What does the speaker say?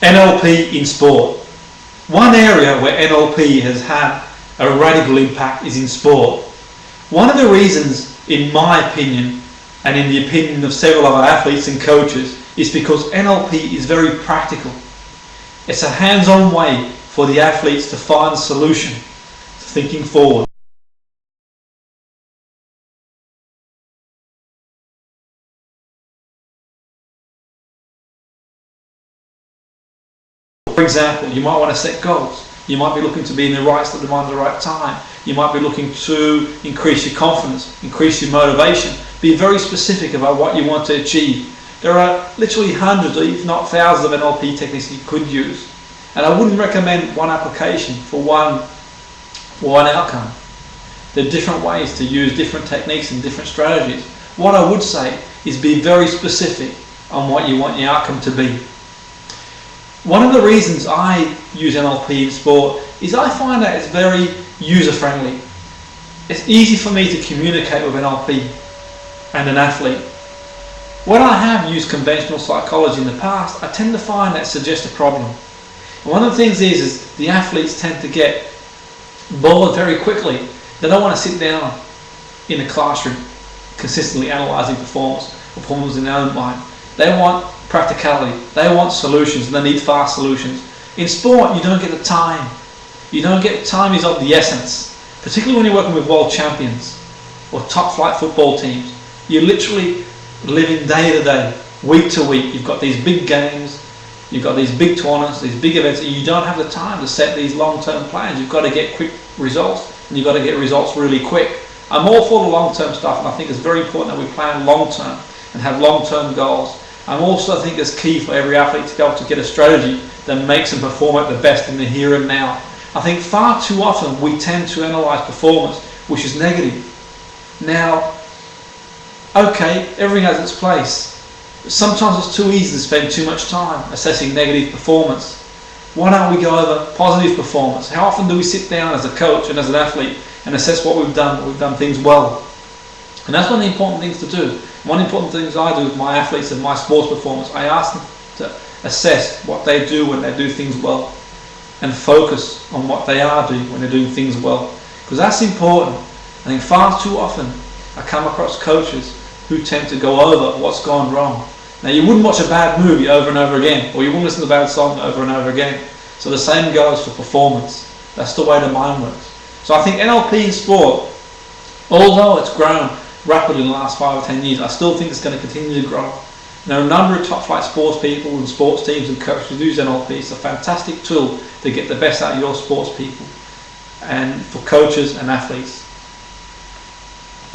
NLP in sport. One area where NLP has had a radical impact is in sport. One of the reasons, in my opinion, and in the opinion of several of our athletes and coaches, is because NLP is very practical. It's a hands-on way for the athletes to find a solution to thinking forward. For example, you might want to set goals. You might be looking to be in the right state of mind at the right time. You might be looking to increase your confidence, increase your motivation. Be very specific about what you want to achieve. There are literally hundreds, if not thousands, of NLP techniques you could use. And I wouldn't recommend one application for one outcome. There are different ways to use different techniques and different strategies. What I would say is be very specific on what you want your outcome to be. One of the reasons I use NLP in sport is I find that it's very user-friendly. It's easy for me to communicate with NLP and an athlete. When I have used conventional psychology in the past, I tend to find that suggests a problem. And one of the things is the athletes tend to get bored very quickly. They don't want to sit down in a classroom consistently analysing performance in their own mind. They want practicality, they want solutions, and they need fast solutions. In sport, you don't get the time. Time is of the essence, particularly when you're working with world champions or top flight football teams. You're literally living day to day, week to week. You've got these big games, you've got these big tournaments, these big events, and you don't have the time to set these long-term plans. You've got to get quick results, and you've got to get results really quick. I'm all for the long-term stuff, and I think it's very important that we plan long-term and have long-term goals. I also think it's key for every athlete to be able to get a strategy that makes them perform at the best in the here and now. I think far too often we tend to analyse performance which is negative. Now, okay, everything has its place, but sometimes it's too easy to spend too much time assessing negative performance. Why don't we go over positive performance? How often do we sit down as a coach and as an athlete and assess what we've done things well? And that's one of the important things to do. One of the important things I do with my athletes and my sports performance, I ask them to assess what they do when they do things well and focus on what they are doing when they're doing things well. Because that's important. I think far too often I come across coaches who tend to go over what's gone wrong. Now, you wouldn't watch a bad movie over and over again, or you wouldn't listen to a bad song over and over again. So the same goes for performance. That's the way the mind works. So I think NLP in sport, although it's grown rapidly in the last 5 or 10 years, I still think it's going to continue to grow. There are a number of top flight sports people and sports teams and coaches who use NLP. It's a fantastic tool to get the best out of your sports people and for coaches and athletes.